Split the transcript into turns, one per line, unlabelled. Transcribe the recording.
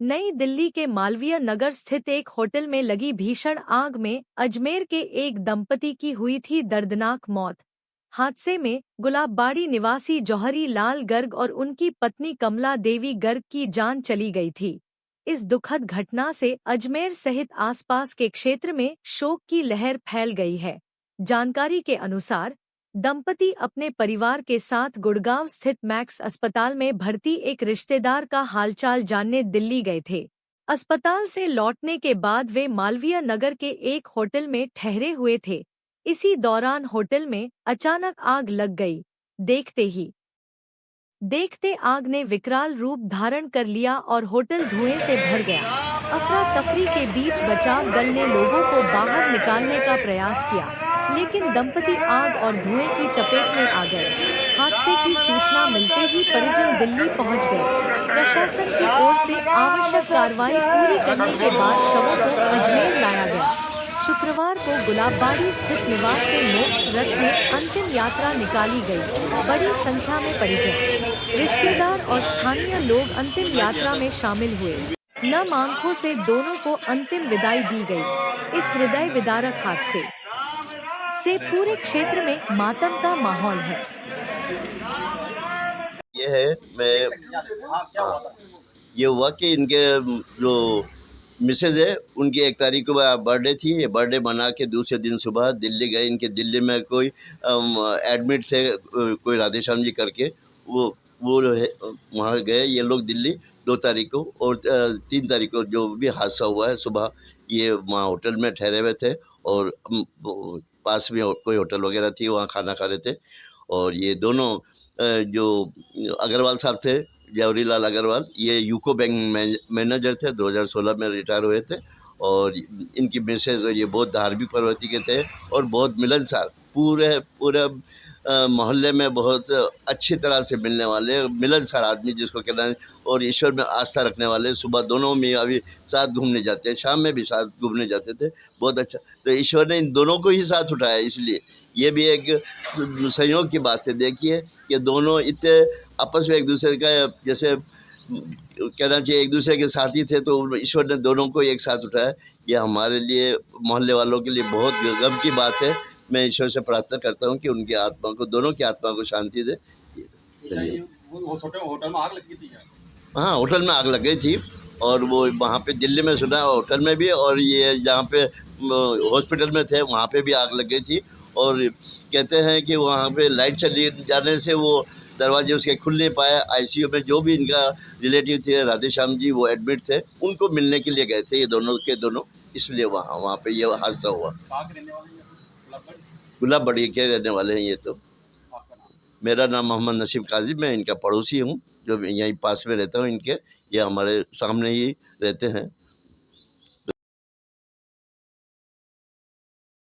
नई दिल्ली के मालवीय नगर स्थित एक होटल में लगी भीषण आग में अजमेर के एक दंपति की हुई थी दर्दनाक मौत। हादसे में गुलाबबाड़ी निवासी जौहरी लाल गर्ग और उनकी पत्नी कमला देवी गर्ग की जान चली गई थी। इस दुखद घटना से अजमेर सहित आसपास के क्षेत्र में शोक की लहर फैल गई है। जानकारी के अनुसार दंपति अपने परिवार के साथ गुड़गांव स्थित मैक्स अस्पताल में भर्ती एक रिश्तेदार का हालचाल जानने दिल्ली गए थे। अस्पताल से लौटने के बाद वे मालवीय नगर के एक होटल में ठहरे हुए थे। इसी दौरान होटल में अचानक आग लग गई। देखते आग ने विकराल रूप धारण कर लिया और होटल धुएं से भर गया। अफरा तफरी के बीच बचाव दल ने लोगों को बाहर निकालने का प्रयास किया, लेकिन दंपति आग और धुएं की चपेट में आ गए। हादसे की सूचना मिलते ही परिजन दिल्ली पहुंच गए। प्रशासन की ओर से आवश्यक कार्रवाई पूरी करने के बाद शवों को अजमेर लाया गया। शुक्रवार को गुलाबबाड़ी स्थित निवास से मोक्ष रथ में अंतिम यात्रा निकाली गई। बड़ी संख्या में परिजन, रिश्तेदार और स्थानीय लोग अंतिम यात्रा में शामिल हुए। नम आंखों से दोनों को अंतिम विदाई दी गई। इस हृदय विदारक हादसे से पूरे क्षेत्र में मातम का माहौल है।
ये है ये हुआ कि इनके जो मिसेज है उनकी 1 तारीख को बर्थडे थी। ये बर्थडे मना के दूसरे दिन सुबह दिल्ली गए। इनके दिल्ली में कोई एडमिट थे, कोई राधेश्याम जी करके, वो वहाँ गए ये लोग दिल्ली 2 तारीख को। और 3 तारीख को जो भी हादसा हुआ है सुबह, ये वहाँ होटल में ठहरे हुए थे और पास में कोई होटल वगैरह थी, वहाँ खाना खा रहे थे। और ये दोनों जो अग्रवाल साहब थे, जौहरी लाल अग्रवाल, ये यूको बैंक मैनेजर थे, 2016 में रिटायर हुए थे। और इनकी मिसेज और ये बहुत धार्मिक प्रवृत्ति के थे और बहुत मिलनसार, पूरे मोहल्ले में बहुत अच्छी तरह से मिलने वाले मिलनसार आदमी जिसको कहना है, और ईश्वर में आस्था रखने वाले। सुबह दोनों में अभी साथ घूमने जाते हैं, शाम में भी साथ घूमने जाते थे। बहुत अच्छा, तो ईश्वर ने इन दोनों को ही साथ उठाया, इसलिए ये भी एक संयोग की बात है। देखिए ये दोनों इतने आपस में एक दूसरे का जैसे कहना चाहिए एक दूसरे के साथी थे, तो ईश्वर ने दोनों को एक साथ उठाया। ये हमारे लिए, मोहल्ले वालों के लिए बहुत गम की बात है। मैं ईश्वर से प्रार्थना करता हूँ कि उनकी आत्मा को, दोनों की आत्मा को शांति दे।
होटल में आग लगी थी क्या?
हाँ, होटल में आग लग गई थी। और वो वहाँ पे दिल्ली में सुना, होटल में भी, और ये जहाँ पे हॉस्पिटल में थे वहाँ पे भी आग लग गई थी। और कहते हैं कि वहाँ पे लाइट चली जाने से वो दरवाजे उसके खुल नहीं पाए। आईसीयू में जो भी इनका रिलेटिव थे, राधेश्याम जी, वो एडमिट थे, उनको मिलने के लिए गए थे ये दोनों के दोनों, इसलिए वहाँ पे ये हादसा हुआ। गुलाबबाड़ी के रहने वाले हैं ये तो। मेरा नाम मोहम्मद नसीब काजी, मैं इनका पड़ोसी हूँ, जो यहीं पास में रहता हूँ इनके। ये हमारे सामने ही रहते हैं।